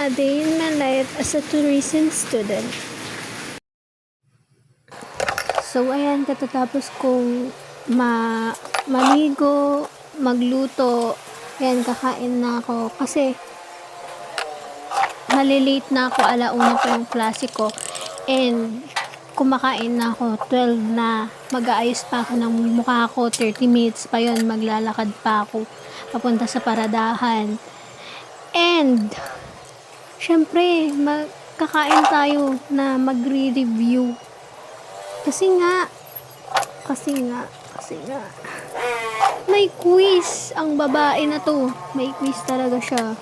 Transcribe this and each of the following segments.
A day in my life as a tourism student. So, ayan, katatapos kong maligo, magluto, ayan, kakain na ako. Kasi, malilate na ako, alauna pa yung klase ko. And, kumakain na ako, 12 na. Mag-aayos pa ako ng mukha ko, 30 minutes pa yon, maglalakad pa ako, papunta sa paradahan. And, syempre, kakain tayo na magre-review. Kasi nga, may quiz ang babae na to. May quiz talaga siya.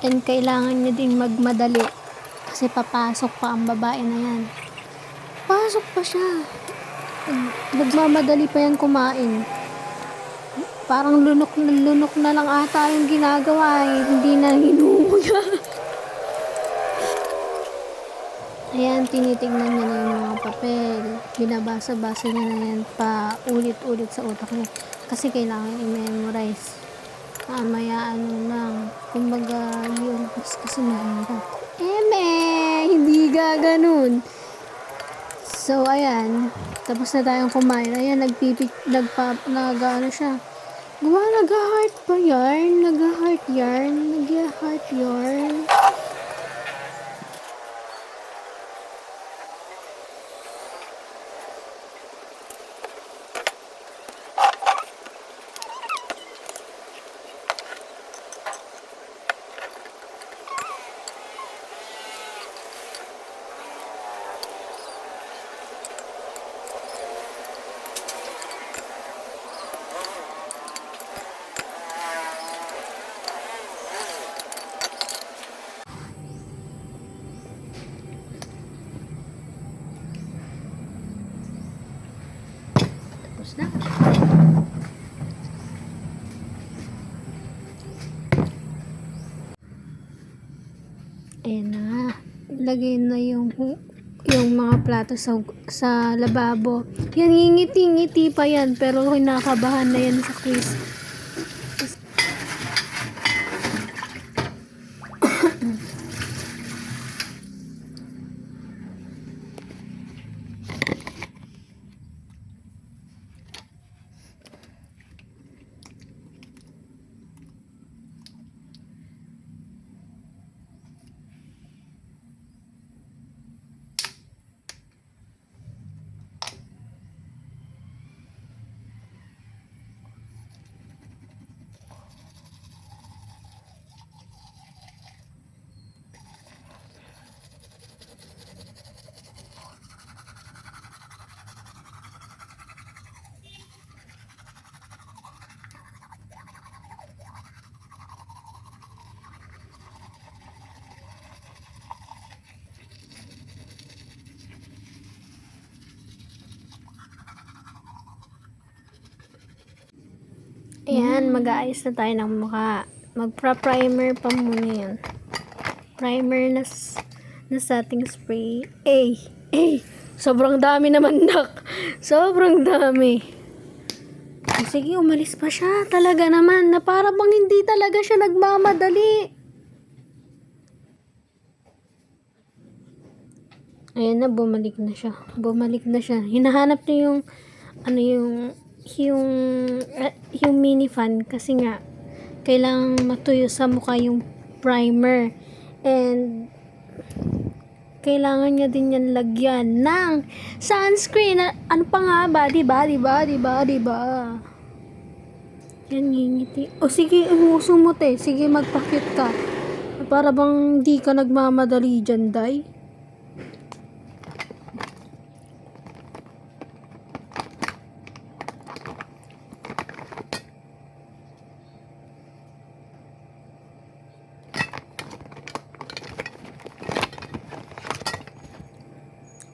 And kailangan niya ding magmadali. Kasi papasok pa ang babae na yan. Pasok pa siya. Nagmamadali pa yan kumain. Parang lunok na lang ata yung ginagawa eh. Hindi na hinuhuya. Ayan, tinitignan niya na yung mga papel. Binabasa-basa niya na yan pa ulit-ulit sa utak niya. Kasi kailangan i-memorize. Mamaya lang. Kumbaga, yun. Kasi mahirap. Hindi gaganon. So, ayan. Tapos na tayong kumain. Ayan, nag-ano siya. Nag-heart pa yarn? Nag-heart yarn? Tapos na. Ayan na nga. Lagay na yung mga plato sa lababo. Yan, ngiti-ngiti pa yan. Pero kinakabahan na yan sa quiz. Ayan, mag-aayos na tayo ng mukha. Magpa-primer pa muna yan. Primer na setting spray. Sobrang dami naman, nak. Sobrang dami. Sige, umalis pa siya. Talaga naman, na para bang hindi talaga siya nagmamadali. Ayan na, bumalik na siya. Hinahanap niya yung mini fan kasi nga kailangang matuyo sa mukha yung primer, and kailangan niya din yan lagyan ng sunscreen. Ano pa nga ba, diba? Yan, ngingiti. O sige, umusumot eh. Sige, magpa-cute ka. Para bang di ka nagmamadali dyan, day.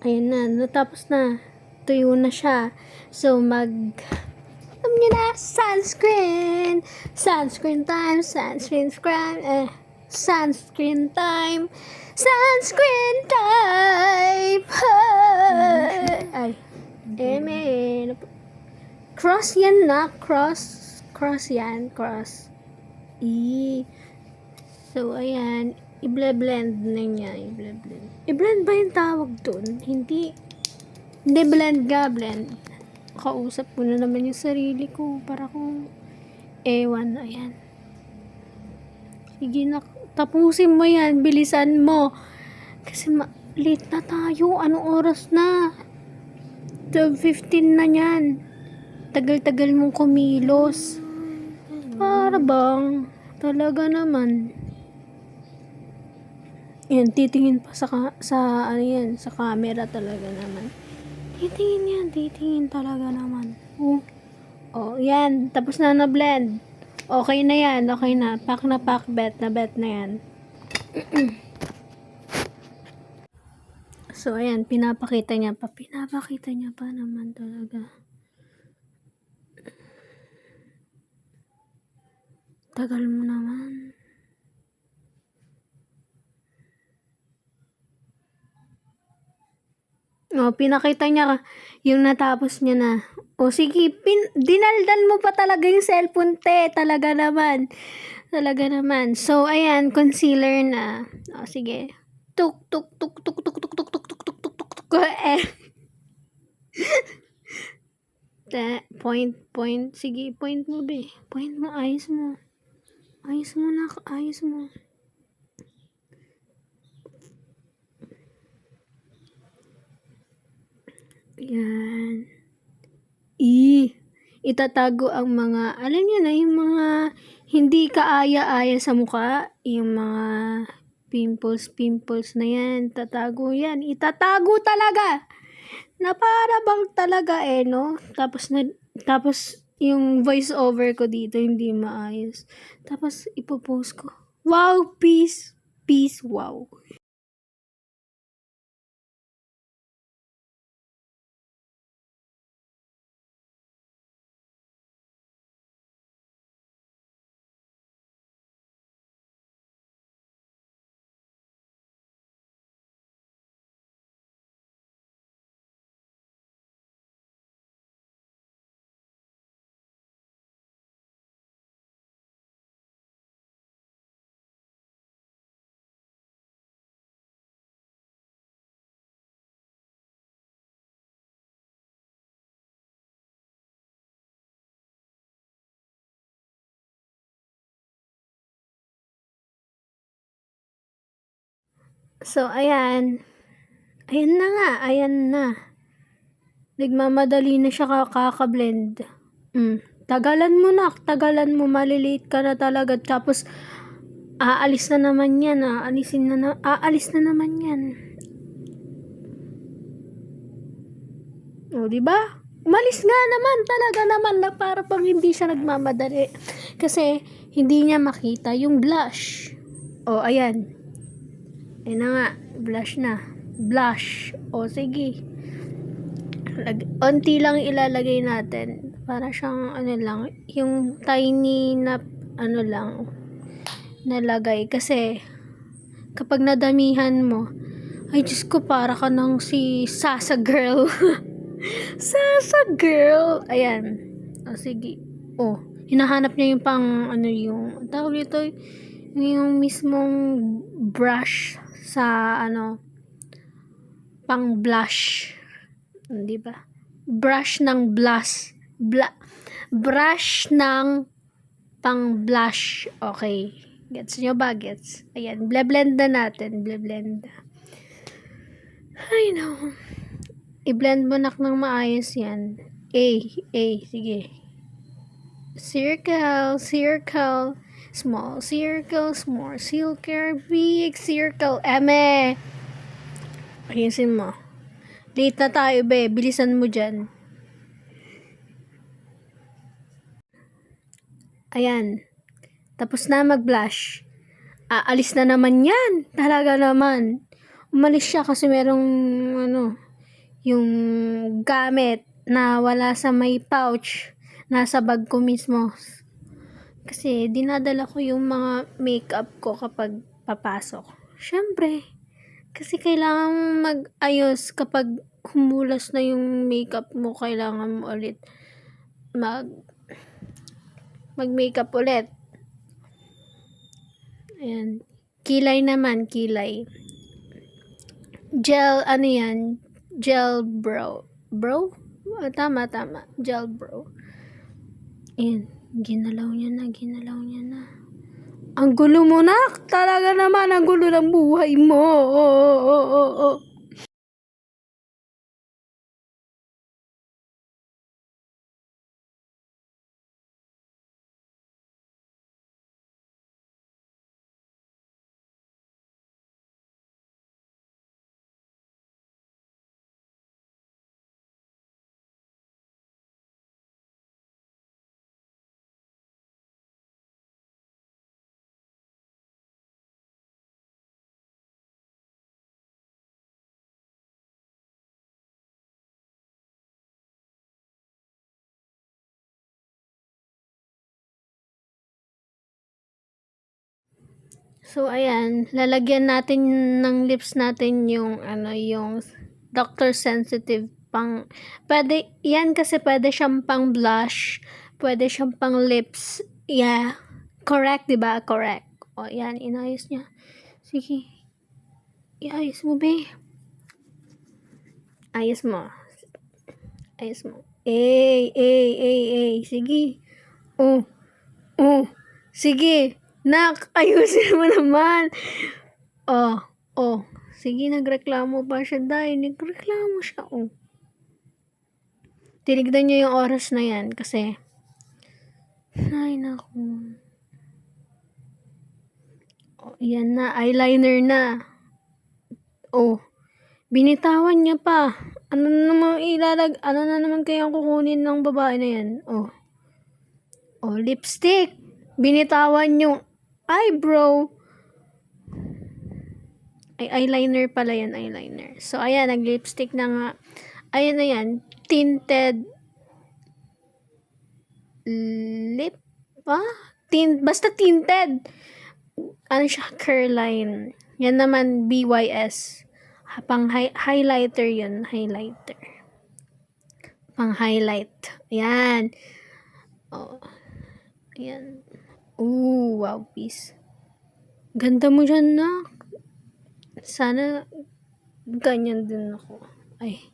Ayan na, natapos na. Tuyo na siya. So, alam nyo na, sunscreen time. Ay, cross yan na, cross yan. So, ayan. I-blend na niya. I-blend ba yung tawag dun? Hindi. Hindi, blend ka, blend. Kausap ko na naman yung sarili ko. Para kung ewan. Ayan. Sige na. Tapusin mo yan. Bilisan mo. Kasi late na tayo. Anong oras na? 12:15 na yan. Tagal-tagal mong kumilos. Para bang talaga naman. Yan, titingin pa sa ano yan, sa camera talaga naman. Titingin talaga naman. Oh, yan, tapos na na-blend. Okay na yan, okay na. Pack na pack, bet na yan. So, ayan, pinapakita niya pa naman talaga. Tagal mo naman. Oh, pinakita niya yung natapos niya na. O sige, dinaldan mo pa talaga yung cellphone, te. Talaga naman. So, ayan, concealer na. O, sige. Tuk, tuk, tuk, tuk, tuk, tuk, tuk, tuk, tuk, tuk, tuk, tuk, tuk. Point. Sige, point mo, be. Point mo, ayos mo. Ayos mo. Yan. Itatago ang mga, alam niyo na, yung mga hindi kaaya-aya sa mukha, yung mga pimples na yan, itatago talaga, na para bang talaga no, tapos yung voice over ko dito, hindi maayos, tapos ipopost ko, wow, peace, wow. So, ayan na. Nagmamadali na siya kaka-blend. Tagalan mo, malilate ka na talaga. Tapos, aalis na naman yan. Aalis na naman yan. O, diba? Umalis nga naman, talaga naman, na para pang hindi siya nagmamadali. Kasi, hindi niya makita yung blush. O, ayan. Ayan na nga, blush. O, sige. Onti lang ilalagay natin. Para siyang, yung tiny na, nalagay. Kasi, kapag nadamihan mo, ay, Diyos ko, para ka nang si Sasa Girl. Sasa Girl. Ayan. O, sige. O, hinahanap niya yung yung tawag ito, yung mismong brush sa, pang blush. Di ba? Brush ng pang blush. Okay. Gets nyo ba? Gets. Ayan. Blend na natin. Blend. I know. I-blend mo nak ng maayos yan. A. Sige. Circle. Small circle. Big circle. Eme. Ayusin mo. Late na tayo, be. Bilisan mo dyan. Ayan. Tapos na mag-blush. Aalis na naman yan. Talaga naman. Umalis siya kasi merong, yung gamit na wala sa may pouch. Nasa bag ko mismo. Kasi dinadala ko yung mga makeup ko kapag papasok. Syempre. Kasi kailangan mag-ayos kapag humulas na yung makeup mo. Kailangan mo ulit mag-makeup ulit. Ayan. Kilay naman, kilay. Gel, ano yan? Gel brow. Bro? Tama. Gel brow. Ayan. Ginalaw niya na. Ang gulo mo, nak! Talaga naman, ang gulo ng buhay mo. Oh. So, ayan. Lalagyan natin ng lips natin yung, yung Dr. Sensitive pang, pwede, yan kasi pwede siyang pang blush, pwede siyang pang lips. Yeah. Correct, diba? Correct. O, yan. Inayos niya. Sige. Iayos mo, be. Ayos mo. Sige. Oh. Sige. Nak, ayusin mo naman. Oh. Sige, nagreklamo pa siya dahil. Nagreklamo siya, oh. Tinignan niya yung oras na yan kasi, ay, naku. Oh, yan na, eyeliner na. Oh, binitawan niya pa. Ano na naman kayang kukunin ng babae na yan? Oh, lipstick. Binitawan yung eyebrow. Ay, eyeliner pala yan, eyeliner. So, ayan, nag-lipstick na nga. Ayan na yan, tinted lip, basta tinted. Ano siya, curline. Yan naman, BYS. Pang highlighter yun, highlighter. Pang highlight. Ayan. Oh. Ayan. Ooh, wow, peace. Ganda mo dyan, na. Sana ganyan din ako. Ay,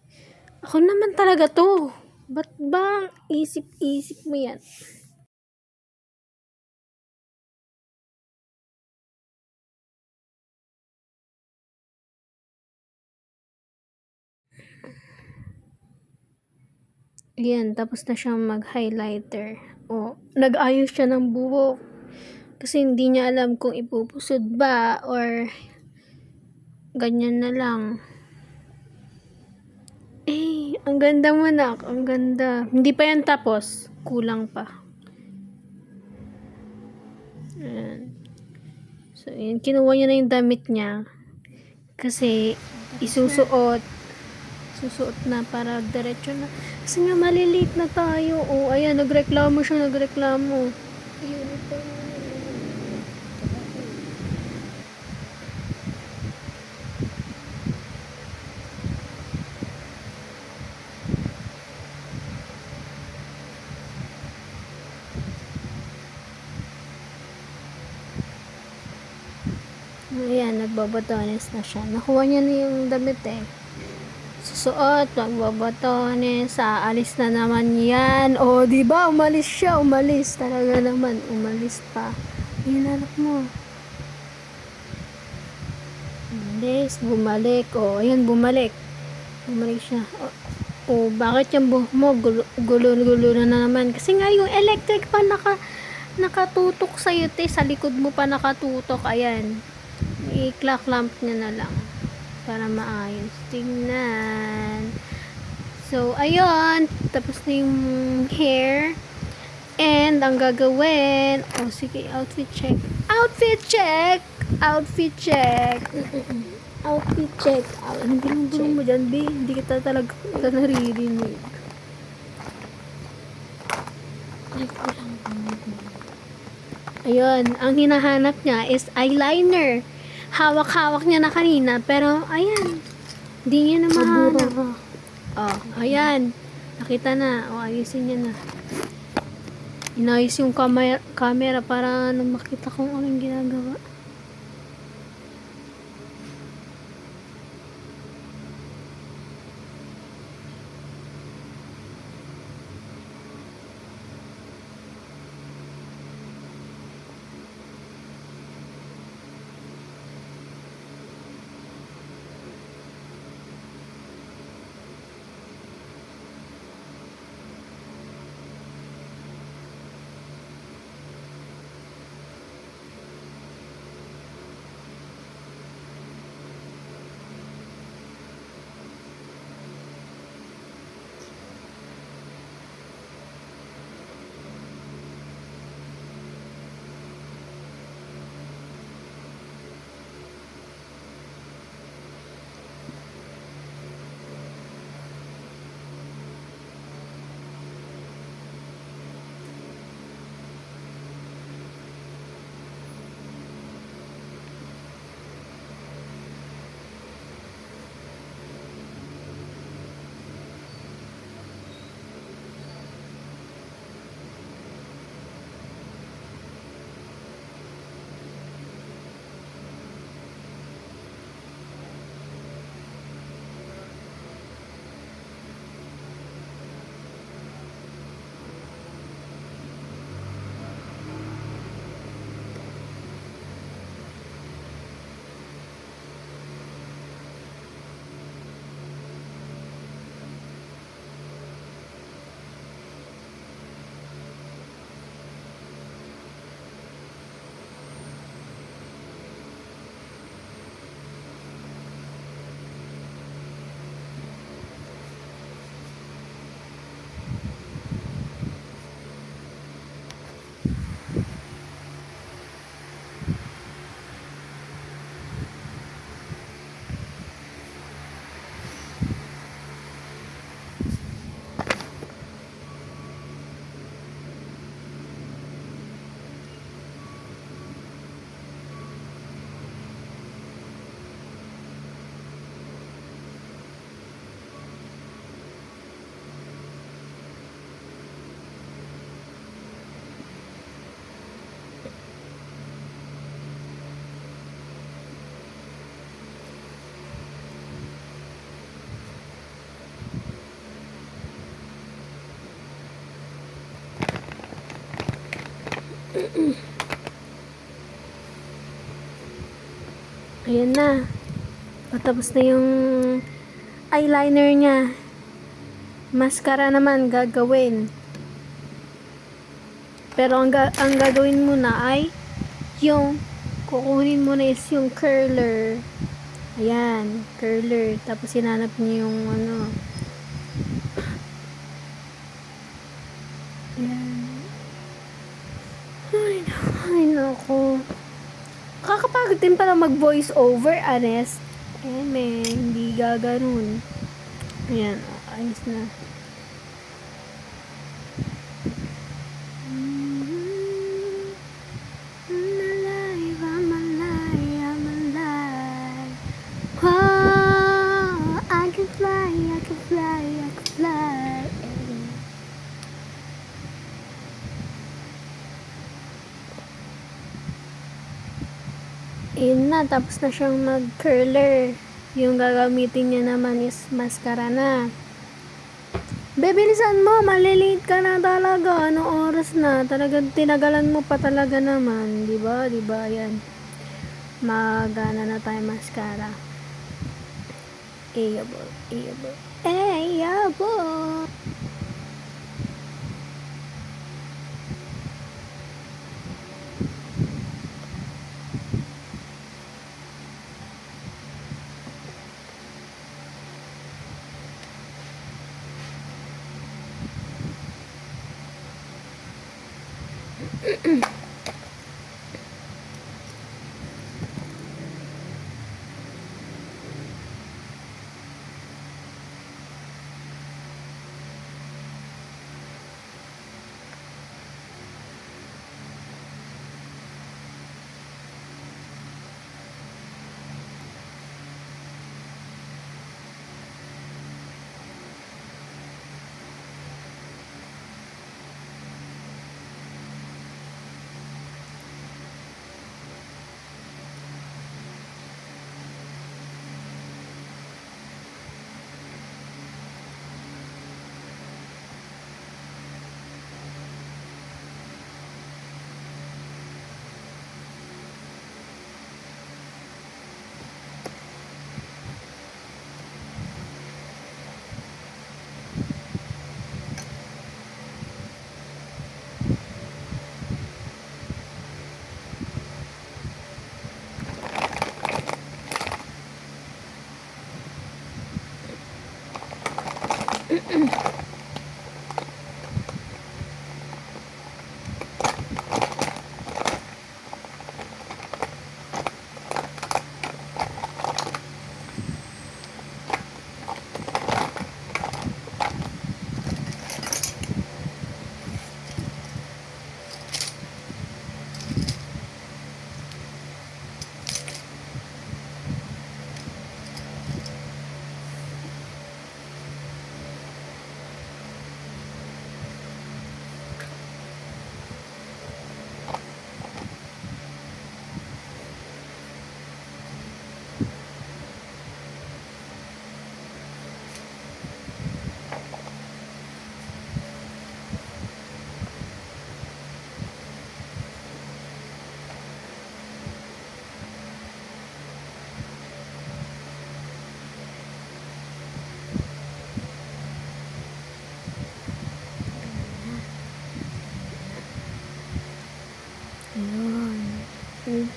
ako naman talaga to. Ba't ba isip-isip mo yan? Ayan, tapos na siyang mag-highlighter. O, nag-ayos siya ng buhok. Kasi hindi niya alam kung ipupusod ba or ganyan na lang. Ang ganda mo, nak. Ang ganda. Hindi pa yan tapos. Kulang pa. Ayan. So, yun. Kinuha niya na yung damit niya. Kasi, isusuot na para diretso na. Kasi nga, malilate na tayo. Oh, ayan. Nagreklamo siya. Ayan, nagbabotones na siya. Nakuha niya na yung damit eh. Susuot, magbabotones, aalis na naman yan. O, diba? Umalis siya, Talaga naman, umalis pa. Ayan, anak mo. Umalis, bumalik. O, ayan, bumalik. Bumalik siya. O, bakit yung buhok mo? Gulo na naman. Kasi nga, yung electric pa nakatutok sa'yo, te. Sa likod mo pa nakatutok. Ayan. I-clock lamp niya na lang para maayos. Tingnan. So, ayun. Tapos na yung hair. And, ang gagawin. Sige, outfit check. Outfit check! Anong binubulong mo dyan, B? Hindi kita talaga naririnig. Ayun. Ang hinahanap niya is eyeliner. Hawak-hawak niya na kanina, pero ayan, hindi niya na mahanap. Ayan, nakita na. Ayusin niya na. Inayos yung camera para makita kung anong ginagawa. Ayan na. Patapos na yung eyeliner niya. Mascara naman gagawin. Pero ang gagawin mo na ay yung kukunin mo na is yung curler. Ayan, curler. Tapos hinanap niyo yung ano. Ayan. Ay, naku. Kakapagod din pala mag voice over, Anes. Ayan, may hindi gaganon. Ayan, ayos na. I'm alive, I'm alive, I'm alive. Oh, I can fly, I can fly, I can fly. Ayun na, tapos na siyang mag-curler. Yung gagamitin niya naman is mascara na. Bebilisan mo, malilate ka na talaga. Anong oras na? Talagang tinagalan mo pa talaga naman. Diba? Diba? Yan. Magana na tayo mascara. Ayable. Ayable. Ayable.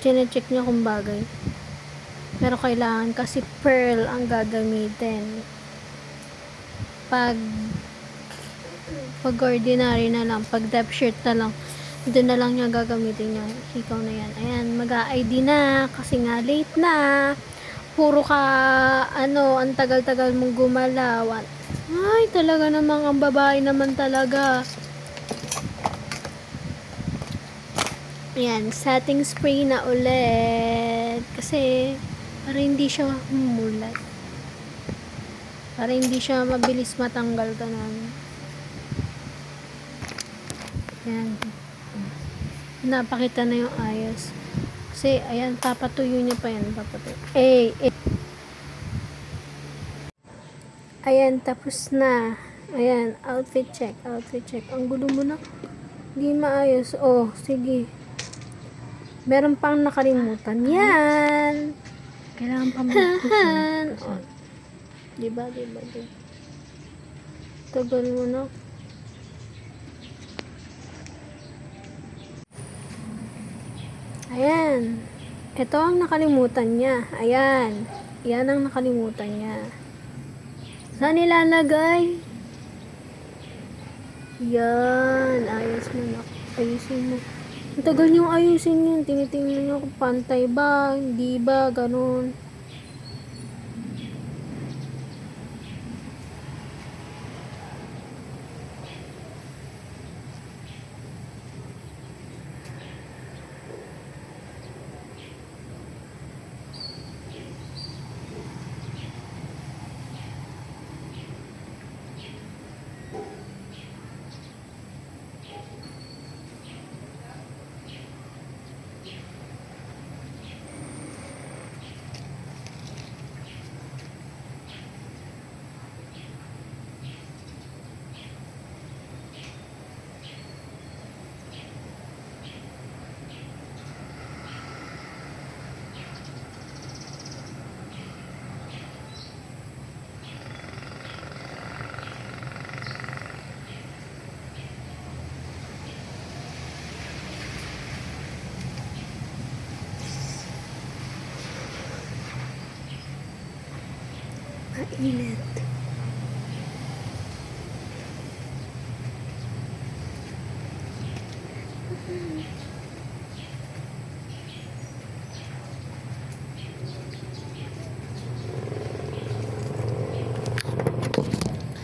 Chine-check niya kung bagay. Pero kailangan kasi pearl ang gagamitin. Pag ordinary na lang, pag depth shirt na lang, doon na lang niya gagamitin yung hikaw na yan. Ayan, mag-a-ID na kasi nga late na. Puro ka, ang tagal-tagal mong gumalaw. Ay, talaga namang ang babae naman talaga. Ayan, setting spray na ulit. Kasi, para hindi siya humulat. Para hindi siya mabilis matanggal ka na. Ayan. Napakita na yung ayos. Kasi, ayan, papatuyo niya pa yan. Papatuyo. Ayan, tapos na. Ayan, outfit check. Outfit check. Ang gulo mo na. Hindi maayos. Oh, sige. Meron pang nakalimutan. Yan! Kailangan pa mag-pusan. Oh. Diba? Tagal mo na. Ayan. Ito ang nakalimutan niya. Ayan. Yan ang nakalimutan niya. Saan nilalagay? Yan. Ayos mo na. Ayusin mo. Ang tagal niyong ayusin yun. Tinitingnan niyo kung pantay ba, hindi ba, ganun. Mainit.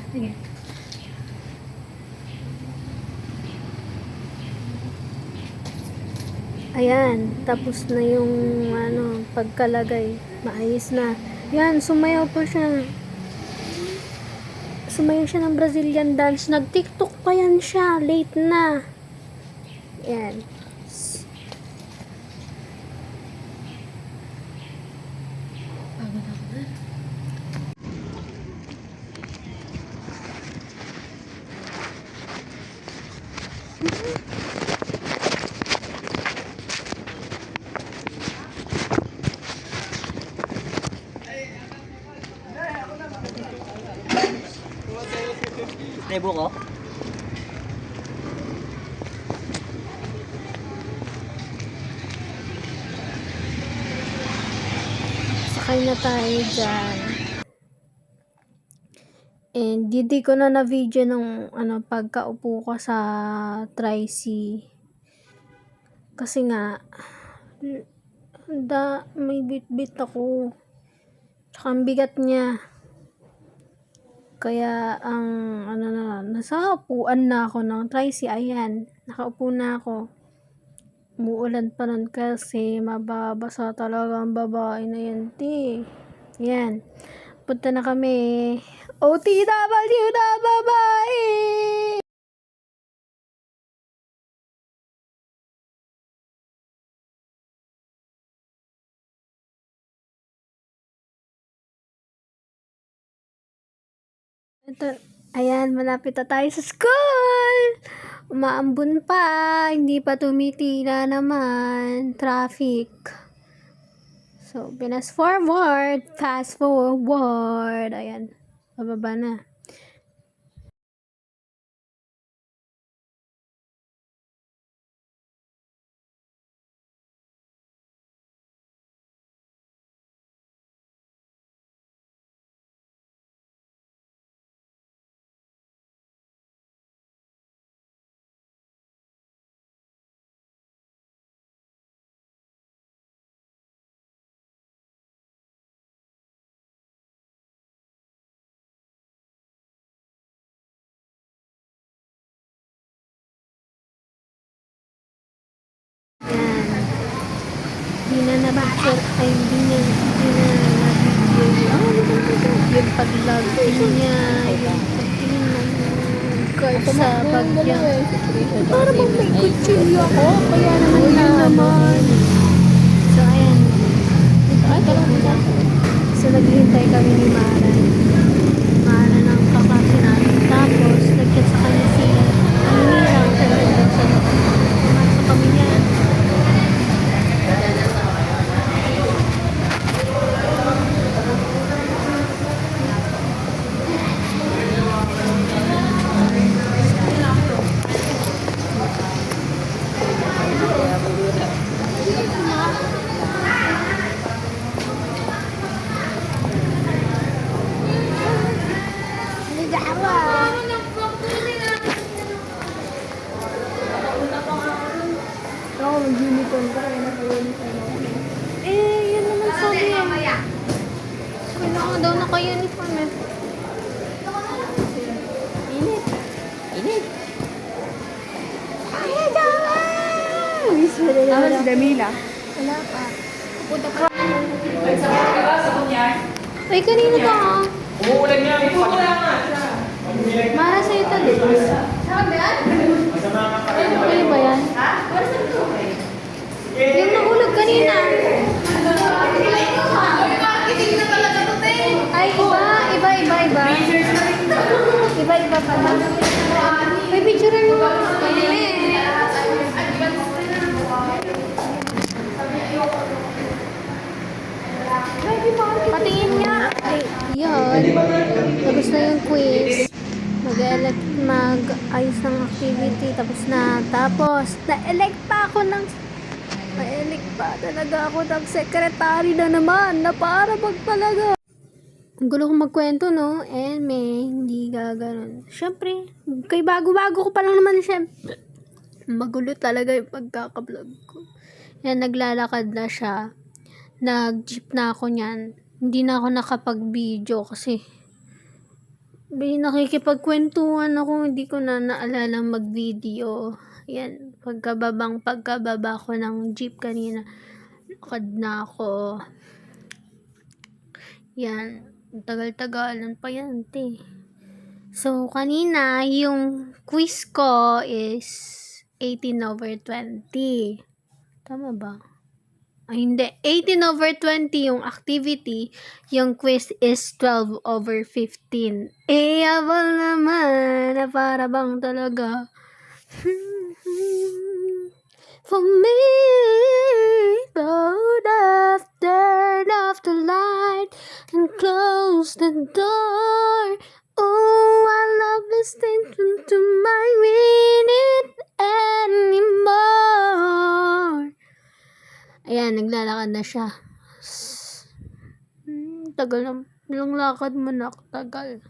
Sige. Ayan, tapos na yung pagkalagay. Maayos na. Yan, sumayaw siya ng Brazilian dance. Nag-TikTok pa yan siya. Late na. Yan. Pagod ako na. Rebo ko? Sakay na tayo dyan. And hindi ko na na-video ng pagkaupo ko sa Tri-C. Kasi nga, may bit-bit ako. Tsaka ang bigat niya. Kaya nasa upuan na ako ng Tri-C. Ayan, nakaupo na ako. Umuulan pa nun kasi mababasa talaga ang babae na yan, ti. Yan. Punta na kami. OTW na babae! Ayan, malapit na tayo sa school! Umaambon pa, hindi pa tumitila naman. Traffic. So, fast forward. Ayan, bababa na. Ayan. Hindi na na-video yung pag-vlog niya, yung pagtingin kahit sa bagya. Para bang may kutsilyo ako, kaya naman. So, ayan. So, naghihintay kami ni Mara. Mara ng kaklase namin. Tapos, nag-chat sa kanya si Mira. Pumasok kami niyan. Naka-uniform eh. Init. Init. Ay, Joel! Ano si Damila? Wala pa. Pupunta pa. Ay, kanina to ah. Umuulan niya. Mara sa'yo ito, di ba? Ano ba yan? Yung nahulog kanina. Ay, iba. Iba pala. May picture mo. Patingin nga. Ay, yun. Tapos na yung quiz. Mag-ayos ng activity. Tapos na. Tapos, na-elect pa talaga ako ng secretary na naman. Na para bag talaga. Ang gulo kong magkwento, no? And may hindi gaganon. Siyempre, kay bago-bago ko pa lang naman, siyempre. Magulo talaga yung pagkakablog ko. Yan, naglalakad na siya. Nag-jeep na ako niyan. Hindi na ako nakapag-video kasi nakikipagkwentuhan ako. Hindi ko na naalala mag-video. Yan, pagkababa ko ng jeep kanina. Lakad na ako. Yan. Tagal-tagalan pa yan, te. So, kanina, yung quiz ko is 18/20. Tama ba? Ay, hindi. 18/20 yung activity. Yung quiz is 12/15. Eh, abal naman. Na para bang talaga. For me, turn off the light and close the door. Oh, I love listening to my minute anymore. Ayan, naglalakad na siya. Tagal na. Ilang lakad mo na, tagal.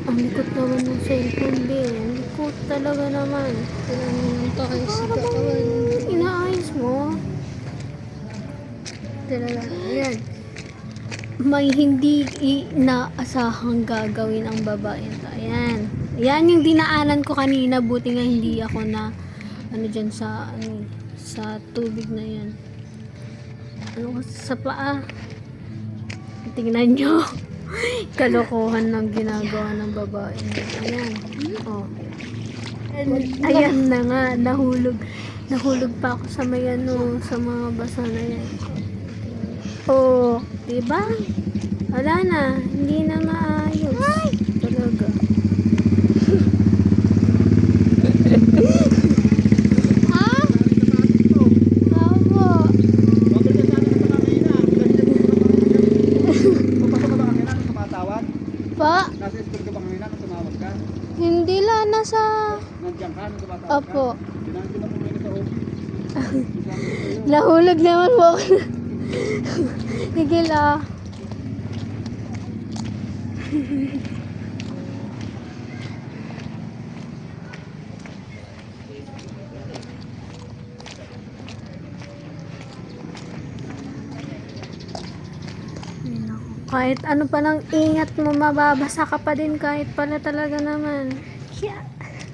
Ang likot naman ng cellphone din. Ang likot talaga naman. Kailangan pa kayo sa katawan. Inaayos mo. Talaga. Ayan. May hindi inaasahang gagawin ang babae. Ayan. Yan yung dinaanan ko kanina. Buti nga hindi ako na dyan sa sa tubig na yan. Sa paa. Tingnan nyo. Kalokohan ng ginagawa ng babae. Ayan. Oh. Ayan na nga. Nahulog pa ako sa may sa mga basa na yan. Oh. Diba? Wala na. Hindi na maayos. Talaga. Ha? Opo. Pa? Nasa school ka ba kanina nung tumawag ka? Hindi lang. Nasa... Nandiyan ka nung tumatawag ka? Opo. Pinansin mo kanina sa office. Nahulog naman po ako. Higil ah. Kahit ano pa lang ingat mo, mababasa ka pa din kahit pala talaga naman. Yeah.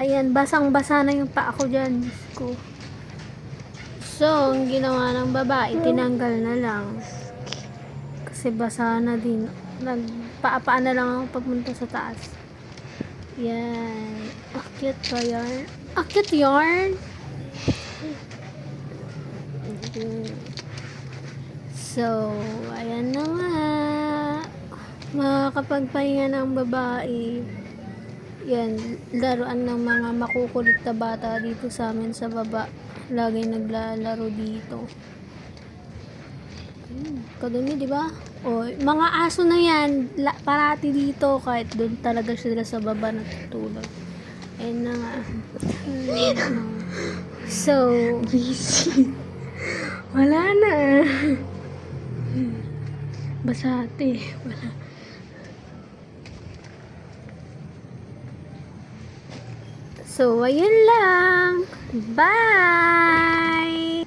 Ayan, basang-basa na yung paa ko dyan. Diyos ko. So, ang ginawa ng babae, tinanggal na lang. Kasi basa na din. Nagpaapaan na lang ako papunta sa taas. Yan. Akyat pa yan. Akyat yarn. So, ayan na nga. Makakapagpahinga ng babae. Yan, laruan ng mga makukulit na bata dito sa amin sa baba. Lagi naglalaro dito. Kadumi, di ba? O, mga aso na yan, parati dito kahit doon talaga sila sa baba natutulog. Ayun na nga. So, Busy. Wala na. Basate. Wala. so ayun lang. Bye!